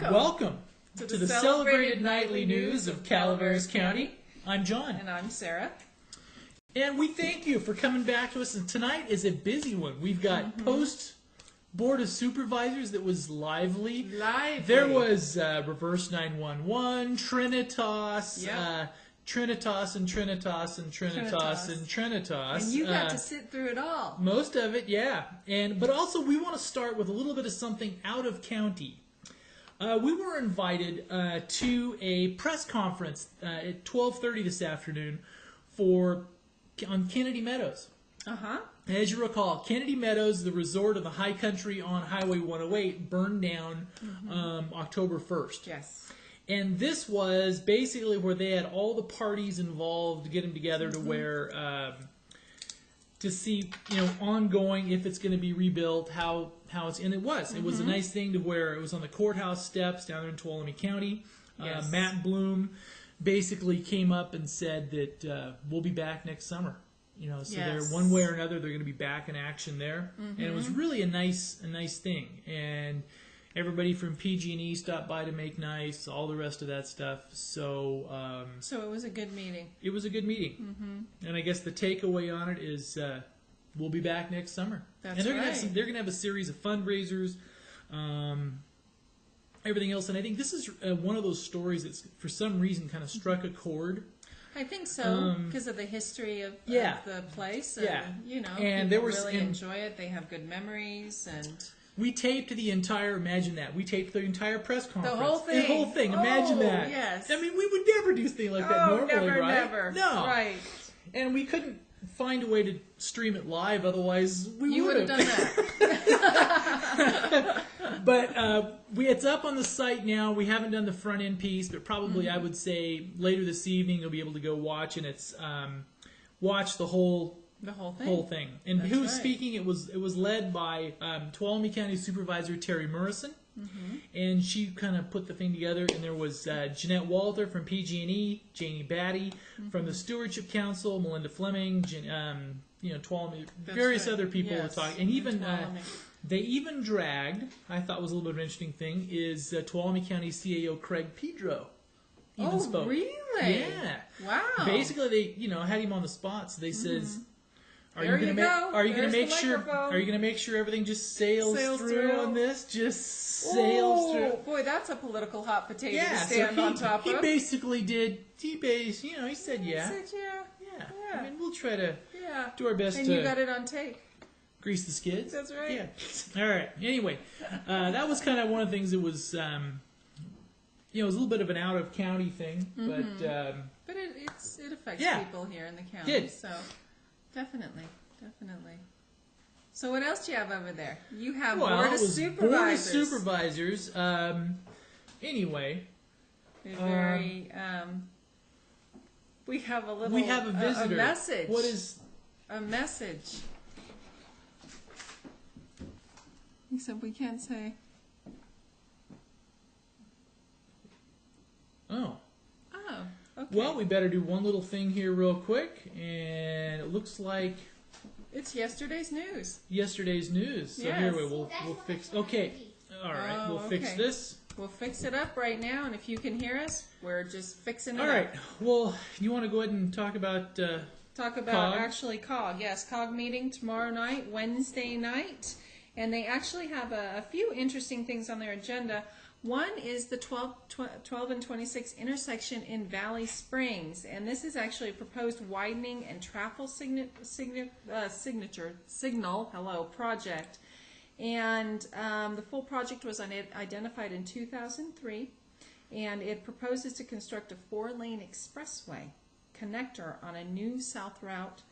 Welcome to the celebrated nightly news of Calaveras County. I'm John. And I'm Sarah. And we thank you for coming back to us. And tonight is a busy one. We've got post Board of Supervisors that was lively. There was Reverse 911, Trinitas, Trinitas and Trinitas and Trinitas and Trinitas. And you got to sit through it all. Most of it, yeah. But also we want to start with a little bit of something out of county. We were invited to a press conference at 12:30 this afternoon on Kennedy Meadows. As you recall, Kennedy Meadows, the resort of the high country on Highway 108, burned down October 1st. Yes. And this was basically where they had all the parties involved to get them together to where to see, ongoing if it's going to be rebuilt, how it's, and it was. It was a nice thing to where it was on the courthouse steps down there in Tuolumne County. Yes. Matt Bloom basically came up and said that we'll be back next summer. So they're one way or another they're going to be back in action there, and it was really a nice thing. And everybody from PG&E stopped by to make nice, all the rest of that stuff. So it was a good meeting. It was a good meeting, and I guess the takeaway on it is we'll be back next summer. That's and they're right. They're going to have a series of fundraisers, everything else. And I think this is one of those stories that's for some reason kind of struck a chord. I think so, because of the history of the place. And, and people really enjoy it. They have good memories. And we taped the entire, imagine that. We taped the entire press conference. The whole thing. The whole thing, imagine that. Yes. I mean, we would never do something like that normally, right? Never. No. Right. And we couldn't find a way to stream it live, otherwise we would have done that. But it's up on the site now. We haven't done the front end piece, but probably I would say later this evening you'll be able to go watch, and it's watch the whole thing. And That's who was right. speaking? It was led by Tuolumne County Supervisor Terry Murrison, and she kind of put the thing together. And there was Jeanette Walter from PG&E, Janie Batty from the Stewardship Council, Melinda Fleming, Tuolumne, various other people to talk, and even. They even dragged, I thought was a little bit of an interesting thing, is Tuolumne County CAO Craig Pedro even spoke. Really? Yeah. Wow. Basically, they had him on the spot. So they says, "Are you going to make sure everything just sails through on this? Just sails through." Boy, that's a political hot potato to stand on top of. He basically did. He said, "Yeah." He said, yeah. I mean, we'll try to do our best. And you got it on tape. Grease the skids. That's right. Yeah. All right. Anyway, that was kind of one of the things that was, it was a little bit of an out of county thing, but it affects people here in the county. Did. So definitely. So what else do you have over there? You have Board of Supervisors. Board of Supervisors. Anyway, we have a little. We have a visitor. A message. What is a message? Except we can't say. Oh, okay. Well, we better do one little thing here real quick, and it looks like it's yesterday's news. So here we'll fix. Okay, all right, we'll fix this. We'll fix it up right now, and if you can hear us, we're just fixing it up. All right. Well, you want to go ahead and talk about COG? COG. Yes, COG meeting tomorrow night, Wednesday night. And they actually have a few interesting things on their agenda. One is the 12 and 26 intersection in Valley Springs. And this is actually a proposed widening and traffic signal project. And the full project was identified in 2003. And it proposes to construct a 4-lane expressway connector on a new south route,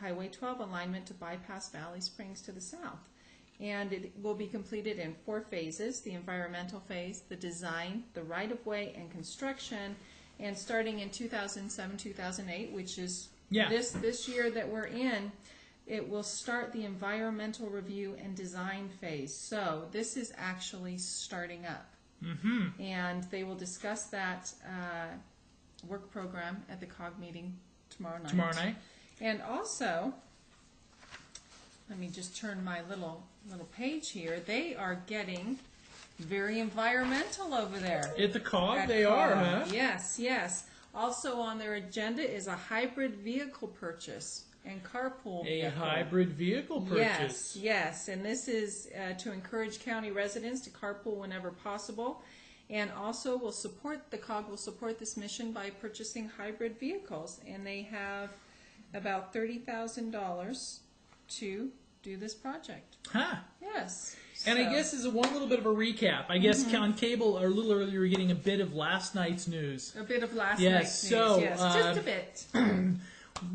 Highway 12 alignment to bypass Valley Springs to the south. And it will be completed in 4 phases: the environmental phase, the design, the right-of-way, and construction. And starting in 2007-2008, which is this year that we're in, it will start the environmental review and design phase. So this is actually starting up. And they will discuss that work program at the COG meeting tomorrow night. And also, let me just turn my little page here. They are getting Very environmental over there. At the COG, At they COG. are, huh? Yes, yes. Also on their agenda is a hybrid vehicle purchase and carpool A vehicle. hybrid vehicle purchase. Yes, yes. And this is to encourage county residents to carpool whenever possible. And also the COG will support this mission by purchasing hybrid vehicles. And they have about $30,000 to do this project. Huh. Yes. And I guess as one little bit of a recap, I guess on cable, or a little earlier, we're getting a bit of last night's news. A bit of last Yes, night's so, news. Yes, just a bit.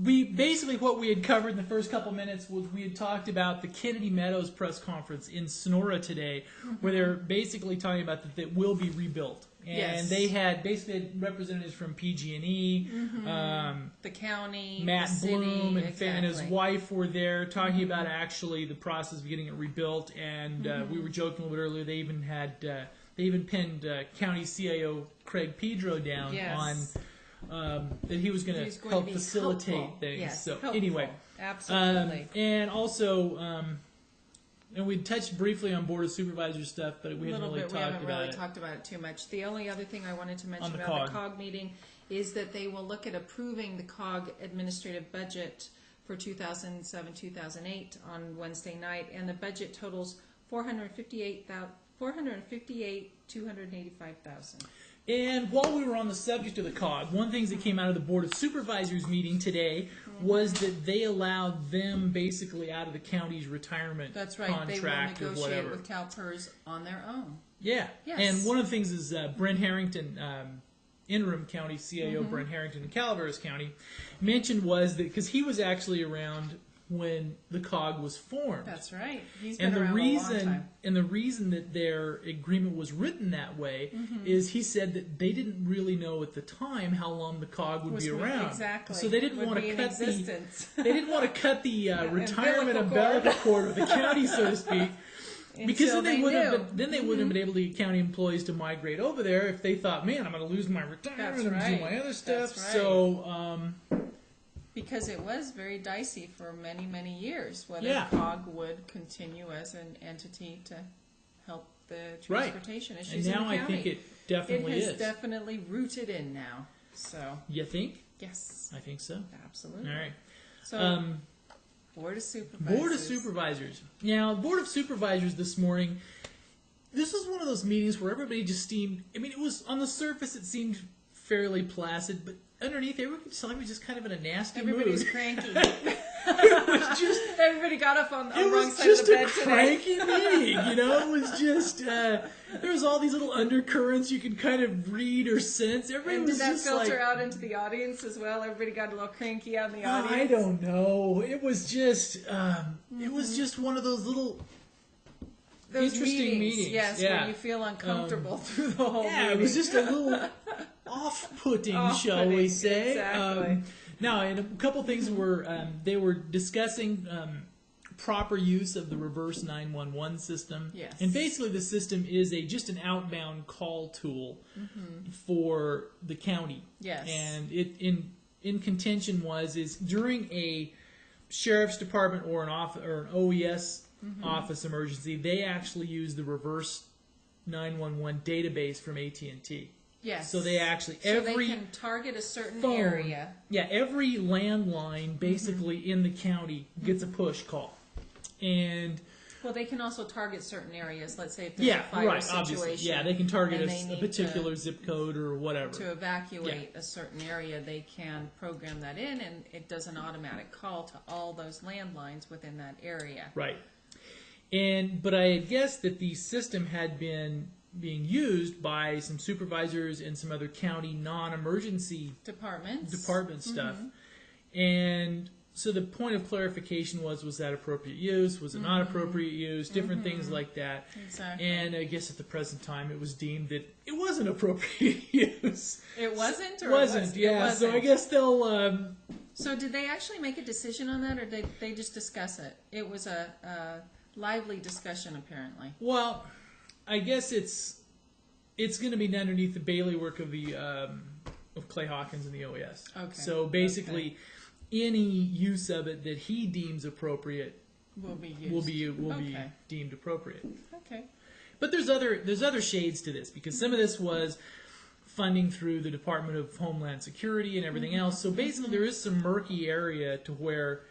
We basically, what we had covered in the first couple minutes was we had talked about the Kennedy Meadows press conference in Sonora today, where they're basically talking about that it will be rebuilt. And Yes. they had basically representatives from PG&E, The county, Matt the city, Bloom, and exactly. his wife were there talking about actually the process of getting it rebuilt. And we were joking a little bit earlier. They even had they even pinned County CIO Craig Pedro down Yes. on that he was going He's to going help to be facilitate helpful. things. Yes, So helpful. anyway, Absolutely. and also. And we touched briefly on Board of Supervisors stuff, but we haven't really we talked haven't about really it. talked about it too much. The only other thing I wanted to mention On the about the COG. COG meeting is that they will look at approving the COG administrative budget for 2007-2008 on Wednesday night, and the budget totals $458,285,000. And while we were on the subject of the COG, one of the things that came out of the Board of Supervisors meeting today was that they allowed them basically out of the county's retirement That's right. They will contract or negotiate whatever. with CalPERS on their own. Yeah. Yes. And one of the things is Brent Harrington, interim county CIO Brent Harrington in Calaveras County, mentioned was that because he was actually around when the COG was formed. That's right. He's been And around a long time. the reason that their agreement was written that way is he said that they didn't really know at the time how long the COG would be around. Exactly. So they didn't Would want be to in cut existence. they didn't want to cut the retirement umbilical umbilical cord of the county, so to speak. Because Until then they wouldn't knew. have been, wouldn't have been able to get county employees to migrate over there if they thought, man, I'm going to lose my retirement That's and right. do my other stuff. That's right. So Because it was very dicey for many, many years whether Yeah. COG would continue as an entity to help the Right. transportation and issues in now the I county. think it definitely has is. definitely rooted in now. So, You think? yes, I think so. absolutely. All right. So, Board of Supervisors. Board of Supervisors. Now, Board of Supervisors this morning, this was one of those meetings where everybody just seemed, I mean, it was, on the surface, it seemed fairly placid, but underneath, everybody was just kind of in a nasty Everybody's mood. cranky. It was just, Everybody got up on the it wrong was side of just the a bed today. cranky meeting, you know? It was just, there was all these little undercurrents you could kind of read or sense. Everybody And was did that just filter like, out into the audience as well? Everybody got a little cranky out in the audience? I don't know. It was just, it was just one of those little Those interesting meetings, yes, yeah. where you feel uncomfortable through the whole Yeah, meeting. it was just a little off-putting, shall we Off-putting, say? exactly. Now, and a couple things were they were discussing proper use of the reverse 911 system. Yes. And basically, the system is just an outbound call tool for the county. Yes. And it in contention is during a sheriff's department or an OES office emergency, they actually use the reverse 911 database from AT&T. Yes. So they actually So every they can target a certain phone, area. yeah, every landline basically in the county gets a push call, and Well, they can also target certain areas. Let's say if there's yeah, a fire right, situation. obviously, yeah, they can target and they a need particular zip code or whatever. to evacuate a certain area, they can program that in, and it does an automatic call to all those landlines within that area. Right. But I had guessed that the system had been being used by some supervisors and some other county non-emergency Department stuff. And so the point of clarification was that appropriate use? Was it not appropriate use? Different things like that. Exactly. And I guess at the present time it was deemed that it wasn't appropriate use. It wasn't, or It wasn't, it yeah. wasn't? So I guess they'll... So did they actually make a decision on that, or did they just discuss it? It was a lively discussion, apparently. well, I guess it's going to be underneath the bailiwick of the of Clay Hawkins and the OES. Okay. So basically, any use of it that he deems appropriate Will be used. will be Okay. deemed appropriate. Okay. But there's other shades to this, because some of this was funding through the Department of Homeland Security and everything else. So basically there is some murky area to where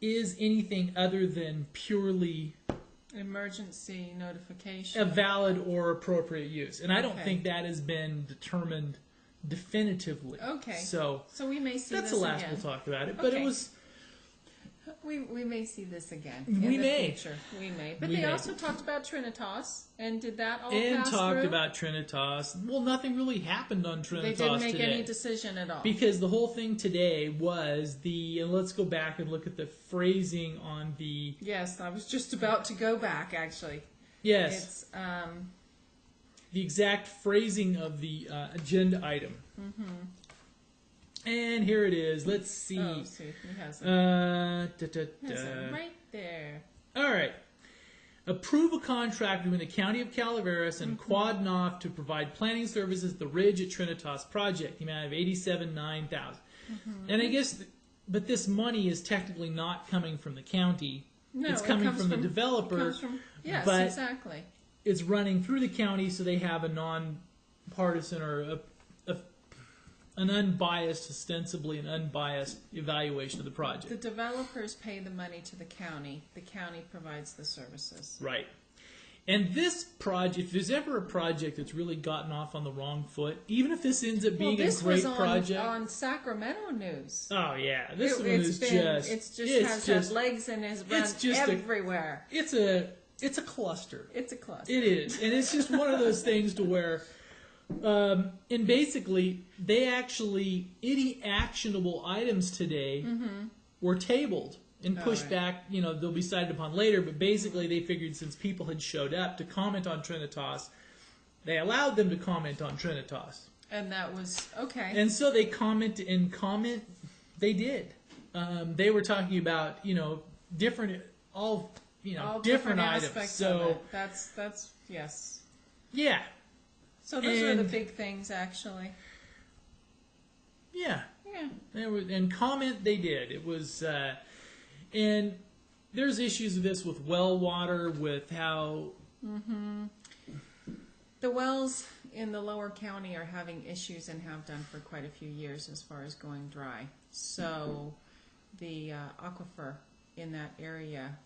is anything other than purely emergency notification a valid or appropriate use. And I don't think that has been determined definitively. Okay. So we may see that's this the last again. we'll talk about it. But Okay. it was... We may see this again We in the may. future. We may. But We they may. also talked about Trinitas, and did that all And pass talked through? about Trinitas. Well, nothing really happened on Trinitas They didn't make today. any decision at all. Because the whole thing today was and let's go back and look at the phrasing on the... Yes, I was just about to go back, actually. Yes. It's, the exact phrasing of the agenda item. And here it is. Let's see. oh, see, he has it. Has it right there. All right. Approve a contract between the County of Calaveras and Quad Knopf to provide planning services at the Ridge at Trinitas project, the amount of $87,900. And I guess, but this money is technically not coming from the county. No, it's it coming comes from the developer. It comes from, yes, but exactly. it's running through the county, so they have a non-partisan or an unbiased, ostensibly an unbiased evaluation of the project. The developers pay the money to the county. The county provides the services. Right. And this project, if there's ever a project that's really gotten off on the wrong foot, even if this ends up being a this great was project. on Sacramento news. Oh yeah, this one It's is had legs and has run everywhere. It's a cluster. It's a cluster. It is, and it's just one of those things to where, and basically, any actionable items today were tabled and pushed back. They'll be cited upon later, but basically they figured since people had showed up to comment on Trinitas, they allowed them to comment on Trinitas. And that was okay. And so they they did. They were talking about, different different items. Aspects so of it. That's yes. Yeah. So those are the big things, actually. Yeah. Yeah. And comment they did. It was, and there's issues with this with well water, with how... The wells in the lower county are having issues and have done for quite a few years as far as going dry. So the aquifer in that area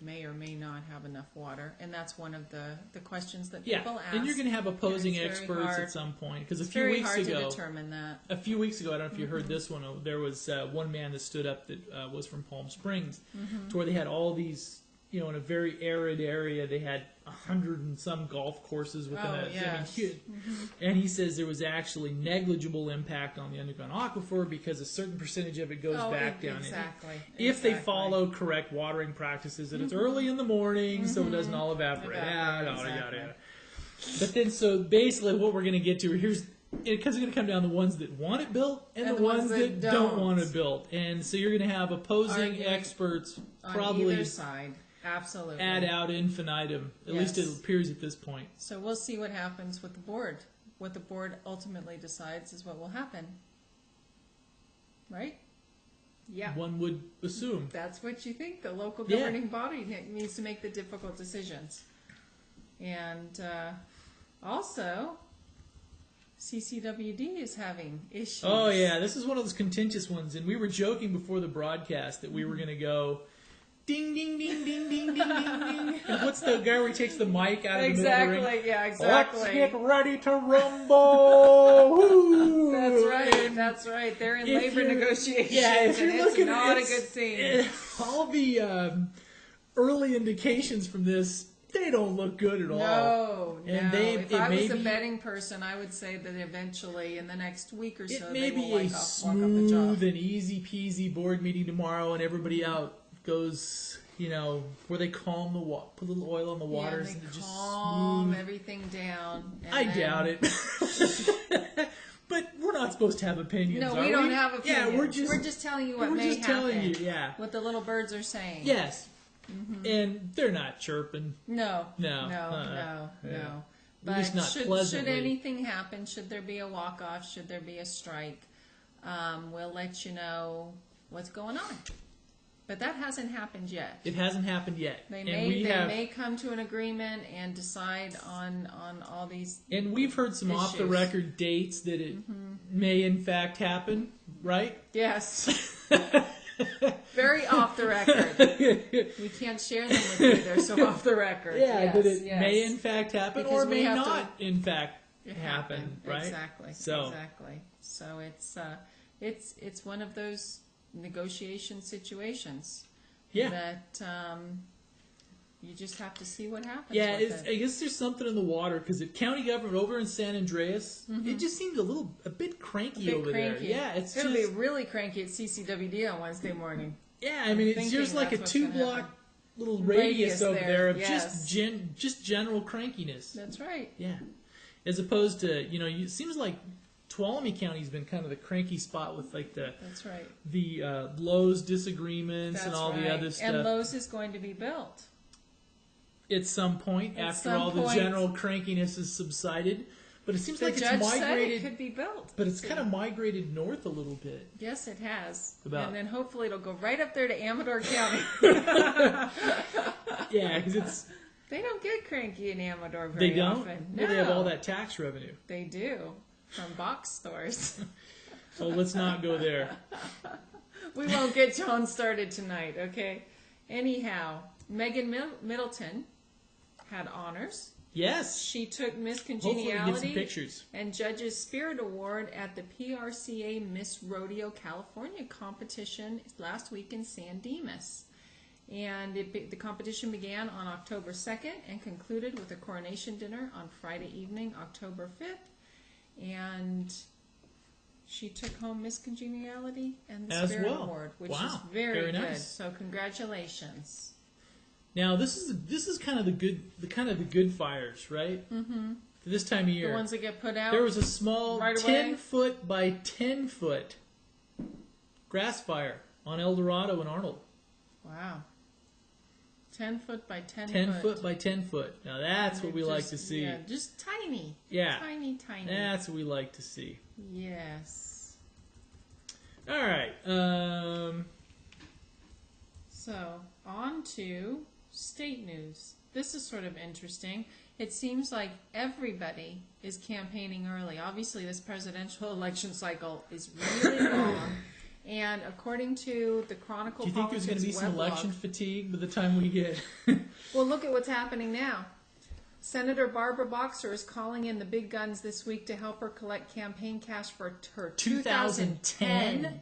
may or may not have enough water, and that's one of the questions that people ask. And you're going to have opposing And it's very experts hard. at some point, because It's very hard to determine that. I don't know if you heard this one. There was one man that stood up that was from Palm Springs, to where they had all these, in a very arid area, they had 100 and some golf courses within and he says there was actually negligible impact on the underground aquifer because a certain percentage of it goes back down. Exactly. If they follow correct watering practices, and it's early in the morning, so it doesn't all evaporate. Yada. But then, so basically what we're going to get to here's, because it's going to come down to the ones that want it built and the ones that don't want it built. And so you're going to have opposing experts probably on either side. Absolutely. ad out infinitum. At least it appears at this point. So we'll see what happens with the board. What the board ultimately decides is what will happen. Right? Yeah. One would assume. That's what you think. The local governing body needs to make the difficult decisions. And also, CCWD is having issues. Oh, yeah. This is one of those contentious ones. And we were joking before the broadcast that we were going to go... Ding, ding, ding, ding, ding, ding, ding, ding. And what's the guy where he takes the mic out of the middle of the ring? Yeah, exactly. Let's get ready to rumble. Woo! That's right. They're in labor negotiations. Yeah, if you're looking at it, it's not a good scene. All the early indications from this, they don't look good at all. No. If I was a be, betting person, I would say that eventually, in the next week or so, it may they be will a walk up the smooth job. and easy peasy board meeting tomorrow, and everybody out goes, where they calm the water, put a little oil on the waters, and it just calm smooth everything down. I doubt it. But we're not supposed to have opinions. No, we don't have opinions. Yeah, we're just telling you what may happen. Telling you, what the little birds are saying. Yes, and they're not chirping. No. Yeah. But at least not should pleasantly. anything happen, should there be a walk-off, should there be a strike, we'll let you know what's going on. But that hasn't happened yet. It hasn't happened yet. They may come to an agreement and decide on all these. And we've heard some issues. off the record dates that it may in fact happen, right? Yes. Very off the record. We can't share them with you. They're so off the record. Yeah, yes, that it yes. may in fact happen Because or may have not in fact happen, right? Exactly. Exactly. So it's one of those negotiation situations. Yeah. That you just have to see what happens. Yeah, with it. I guess there's something in the water because the county government over in San Andreas, it just seems a bit cranky over there. Yeah, it'll be really cranky at CCWD on Wednesday morning. Yeah, I mean it's just like a 2-block little radius over there of yes. just general crankiness. That's right. Yeah, as opposed to it seems like Tuolumne County's been kind of the cranky spot with like that's right. The Lowe's disagreements and all the other stuff. And Lowe's is going to be built. At some point, after all the general crankiness has subsided. But it seems like it's migrated. Said it could be built. But it's kind of migrated north a little bit. Yes, it has. And then hopefully it'll go right up there to Amador County. Yeah, because they don't get cranky in Amador very often. No. They have all that tax revenue. They do. From box stores. So let's not go there. We won't get John started tonight, okay? Anyhow, Megan Middleton had honors. Yes. She took Miss Hopefully Congeniality get some pictures. and Judge's Spirit Award at the PRCA Miss Rodeo California competition last week in San Dimas. And the competition began on October 2nd and concluded with a coronation dinner on Friday evening, October 5th. And she took home Miss Congeniality and the Spirit Award, which is very good. Nice. So congratulations. Now this is kind of the good fires, right? Mm-hmm. For this time of year, The ones that get put out. there was a small right 10-foot by 10-foot grass fire on El Dorado and Arnold. Wow. 10 foot by 10 foot. 10 foot by 10 foot. Now that's what we like to see. Yeah, just tiny. Yeah. Tiny. That's what we like to see. Yes. All right. So, on to state news. This is sort of interesting. It seems like everybody is campaigning early. Obviously, this presidential election cycle is really long. And according to the Chronicle, do you think there's going to be some election fatigue by the time we get? Well, look at what's happening now. Senator Barbara Boxer is calling in the big guns this week to help her collect campaign cash for her 2010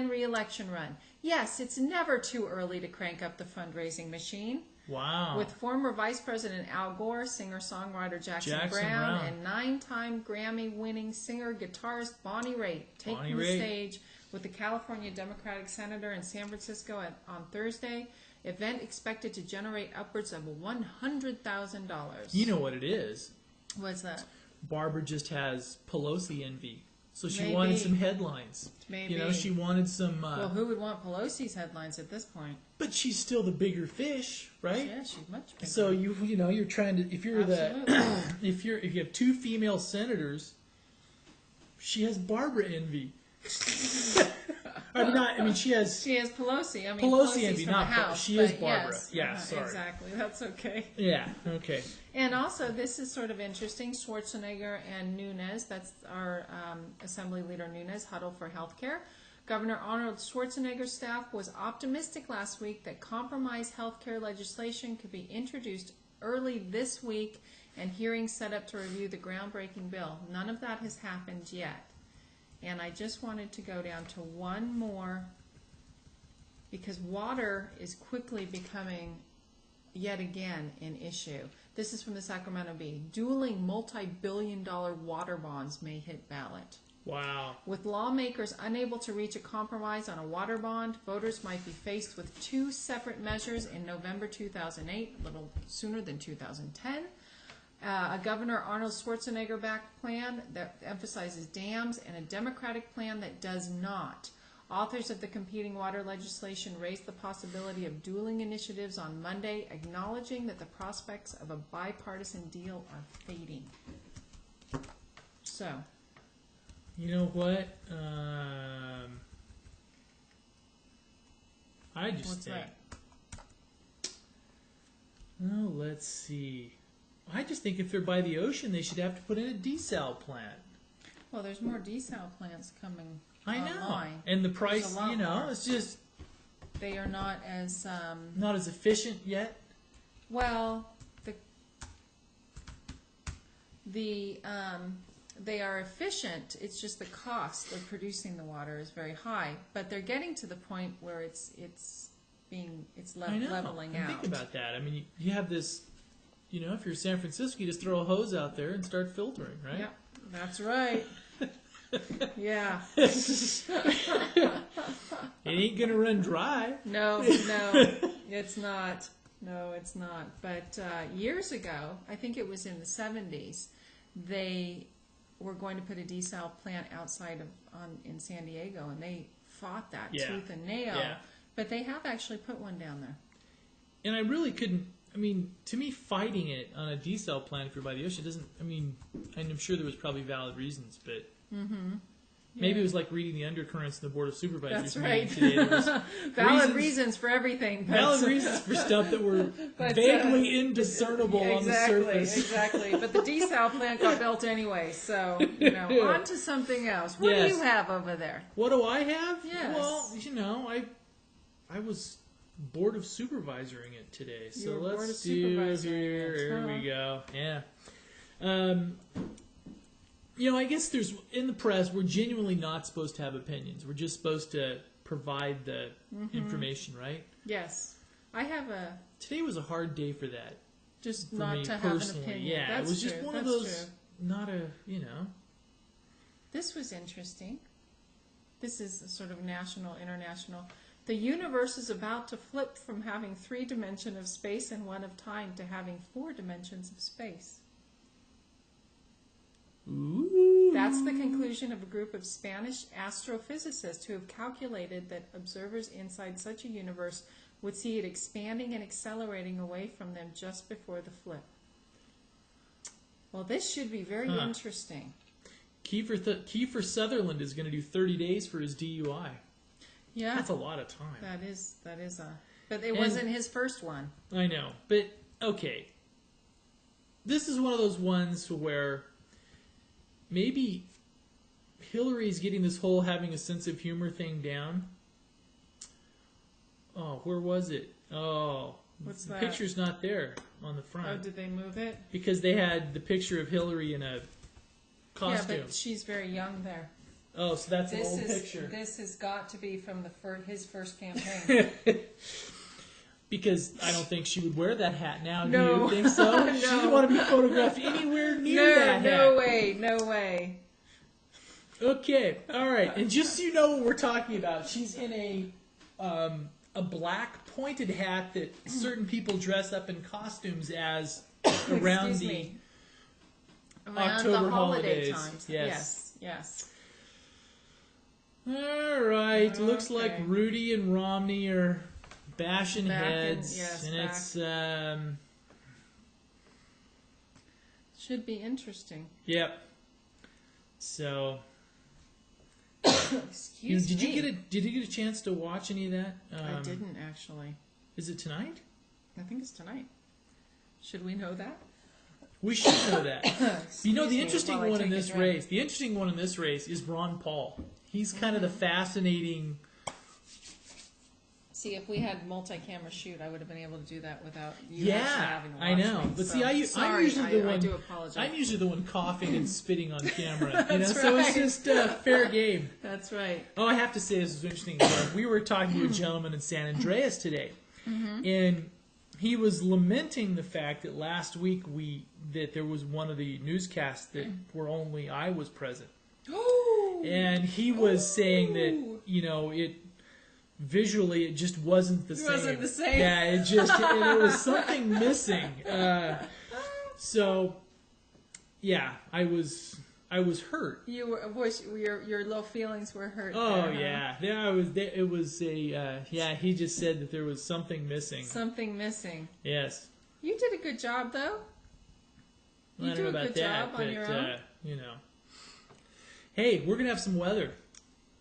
re-election run. Yes, it's never too early to crank up the fundraising machine. Wow. With former Vice President Al Gore, singer-songwriter Jackson Brown, and 9-time Grammy-winning singer-guitarist Bonnie Raitt taking the stage with the California Democratic Senator in San Francisco on Thursday. Event expected to generate upwards of $100,000. You know what it is? What's that? Barbara just has Pelosi envy. So she wanted some headlines. Maybe. You know, she wanted some... well, who would want Pelosi's headlines at this point? But she's still the bigger fish, right? Yeah, she's much bigger. So you're trying to... If you're if you have two female senators, she has Barbara envy. She has Pelosi. Pelosi envy, from not the House. She is Barbara. Yes, yeah, sorry. Exactly. That's okay. Yeah, okay. And also, this is sort of interesting. Schwarzenegger and Nunes, that's our Assembly Leader Nunes, huddle for healthcare. Governor Arnold Schwarzenegger's staff was optimistic last week that compromise healthcare legislation could be introduced early this week and hearings set up to review the groundbreaking bill. None of that has happened yet. And I just wanted to go down to one more, because water is quickly becoming yet again an issue. This is from the Sacramento Bee. Dueling multi-billion-dollar water bonds may hit ballot. Wow. With lawmakers unable to reach a compromise on a water bond, voters might be faced with two separate measures in November 2008, a little sooner than 2010. A Governor Arnold Schwarzenegger-backed plan that emphasizes dams, and a Democratic plan that does not. Authors of the competing water legislation raised the possibility of dueling initiatives on Monday, acknowledging that the prospects of a bipartisan deal are fading. So. You know what? I just What's think. that? Oh, let's see. I just think if they're by the ocean, they should have to put in a desal plant. Well, there's more desal plants coming I know. online. And the price, a lot more. it's just They are not as not as efficient yet. well. They are efficient. It's just the cost of producing the water is very high. But they're getting to the point where it's I know. leveling And out. think about that. I mean, you have this, if you're San Francisco, you just throw a hose out there and start filtering, right? Yeah, that's right. Yeah. It ain't going to run dry. No, it's not. No, it's not. But years ago, I think it was in the 70s, they were going to put a desal plant outside in San Diego, and they fought that tooth and nail. Yeah. But they have actually put one down there. And I really couldn't, to me, fighting it on a desal plant if you're by the ocean doesn't, and I'm sure there was probably valid reasons, but maybe it was like reading the undercurrents in the Board of Supervisors That's meeting right. today. There was Valid reasons for everything. valid reasons for stuff that were vaguely indiscernible on the surface. Exactly. But the desal plant got built anyway, so, on to something else. What do you have over there? What do I have? Yes. Well, I was Board of Supervisoring it today, so You were Board let's of do Supervisoring here. it, Here huh? we go. Yeah. I guess in the press, we're genuinely not supposed to have opinions. We're just supposed to provide the information, right? Yes. I have Today was a hard day for that. just For not me to have personally. an opinion. Yeah, That's it was just true. one of That's those. true. Not a. This was interesting. This is a sort of national, international. The universe is about to flip from having 3 dimensions of space and 1 of time to having 4 dimensions of space. Ooh. That's the conclusion of a group of Spanish astrophysicists who have calculated that observers inside such a universe would see it expanding and accelerating away from them just before the flip. Well, this should be very interesting. Kiefer Sutherland is going to do 30 days for his DUI. Yeah, That's a lot of time. that is but it wasn't his first one. I know, but okay. This is one of those ones where maybe Hillary's getting this whole having a sense of humor thing down. Oh, where was it? Oh, What's the that? picture's not there on the front. Oh, did they move it? Because they had the picture of Hillary in a costume. Yeah, but she's very young there. Oh, so that's an old picture. This has got to be from his first campaign. Because I don't think she would wear that hat now. No. Do you think so? No. She doesn't want to be photographed anywhere near that hat. No way, no way. Okay, all right. And just so you know what we're talking about, she's in a black pointed hat that certain people dress up in costumes as around Excuse the me. Around October the holiday holidays. times. Yes. All right, looks like Okay. Rudy and Romney are bashing Back in- heads, yes, and back. it's Should be interesting. yep. So, Excuse did me. you get a chance to watch any of that? I didn't actually. Is it tonight? I think it's tonight. Should we know that? We should know that. You know, Excuse the me interesting while I one in take a this drink. race. The interesting one in this race is Ron Paul. He's kind of the fascinating. See, if we had multi-camera shoot, I would have been able to do that without you actually Yeah, having to watch I know. me. But So, see, I'm sorry, usually the one. I do apologize. I'm usually the one coughing and spitting on camera. You know, That's so it's right. just fair game. That's right. Oh, I have to say this was interesting. We were talking to a gentleman in San Andreas today, and he was lamenting the fact that last week that there was one of the newscasts that where only I was present, and he was saying that it visually it just wasn't the same. It wasn't the same. Yeah, there was something missing. So yeah, I was hurt. You were, of course, your low feelings were hurt. Oh there, huh? yeah, there I was. It was a he just said that there was something missing. Something missing. Yes. You did a good job, though. Well, You I do don't know a about good that, job on but your own. Hey, we're gonna have some weather.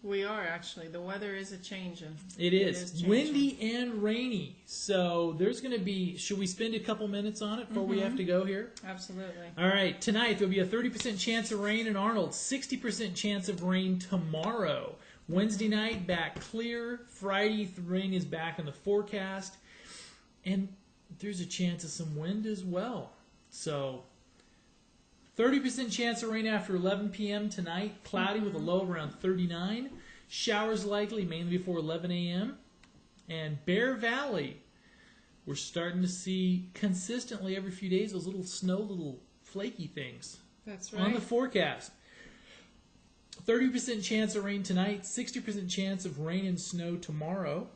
We are actually. The weather is a changing. It is windy and rainy. So there's going to be. Should we spend a couple minutes on it before we have to go here? Absolutely. All right. Tonight there'll be a 30% chance of rain in Arnold. 60% chance of rain tomorrow. Wednesday night back clear. Friday the rain is back in the forecast, and there's a chance of some wind as well. So 30% chance of rain after 11 p.m. tonight. Cloudy with a low of around 39. Showers likely mainly before 11 a.m. And Bear Valley, we're starting to see consistently every few days those little snow, little flaky things. That's right. On the forecast. 30% chance of rain tonight. 60% chance of rain and snow tomorrow.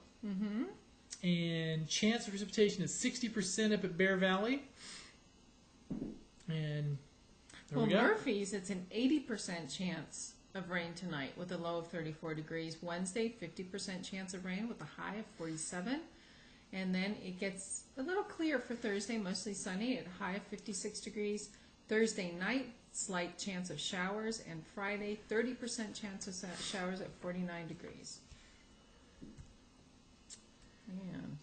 And chance of precipitation is 60% up at Bear Valley. And there we go. Murphy's, it's an 80% chance of rain tonight with a low of 34 degrees. Wednesday, 50% chance of rain with a high of 47. And then it gets a little clear for Thursday, mostly sunny at a high of 56 degrees. Thursday night, slight chance of showers. And Friday, 30% chance of showers at 49 degrees. And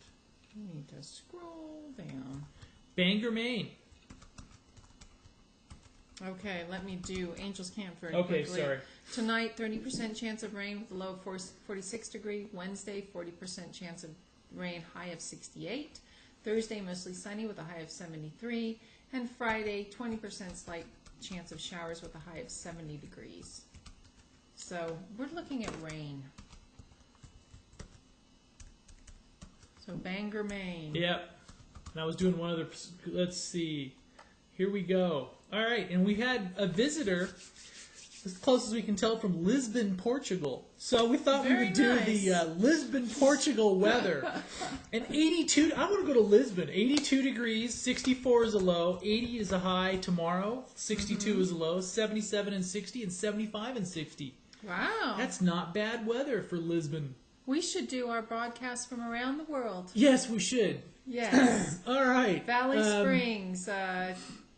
we need to scroll down. Bangor, Maine. Okay, let me do Angels Camp very Okay, quickly. sorry. Tonight, 30% chance of rain with a low of 46 degrees. Wednesday, 40% chance of rain, high of 68. Thursday, mostly sunny with a high of 73. And Friday, 20% slight chance of showers with a high of 70 degrees. So we're looking at rain. So Bangor, Maine. Yep. And I was doing one other. Let's see. Here we go. All right, and we had a visitor, as close as we can tell, from Lisbon, Portugal. So we thought we would do the Lisbon, Portugal weather. And 82, I want to go to Lisbon. 82 degrees, 64 is a low, 80 is a high tomorrow, 62 is a low, 77 and 60, and 75 and 60. Wow. That's not bad weather for Lisbon. We should do our broadcast from around the world. Yes, we should. Yes. All right. Valley Springs,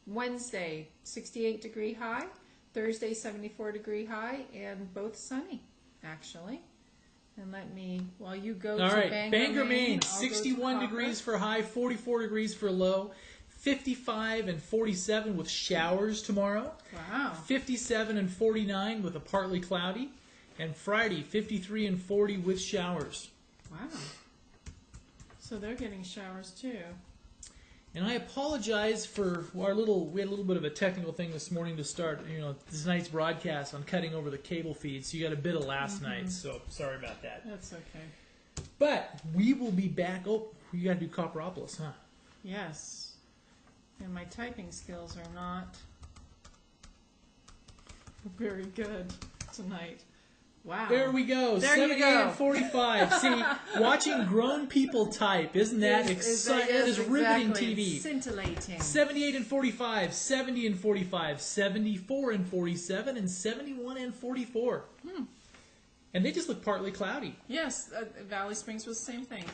Wednesday, 68 degree high. Thursday, 74 degree high, and both sunny, actually. And let me, while you go All to right. Bangor, Maine, I'll 61 degrees for high, 44 degrees for low, 55 and 47 with showers tomorrow. Wow. 57 and 49 with a partly cloudy. And Friday, 53 and 40 with showers. Wow. So they're getting showers too. And I apologize for we had a little bit of a technical thing this morning to start, this night's broadcast on cutting over the cable feed. So you got a bit of last night, so sorry about that. That's okay. But we will be back. Oh, you got to do Copperopolis, huh? Yes. And my typing skills are not very good tonight. Wow. There we go. There 78 you go. and 45. See, watching grown people type, isn't that exciting? That is riveting TV. It's scintillating. 78 and 45, 70 and 45, 74 and 47, and 71 and 44. And they just look partly cloudy. Yes, Valley Springs was the same thing.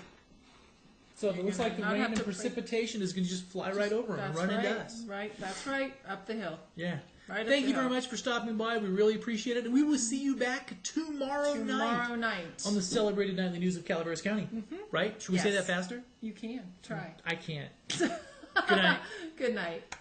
So it looks like the rain and precipitation is going to just fly right over them and run into us. Right, that's right, up the hill. Yeah. Right. Thank you very much for stopping by. We really appreciate it. And we will see you back tomorrow night on the celebrated nightly news of Calaveras County. Right? Should we say that faster? You can. Try. I can't. Good night. Good night.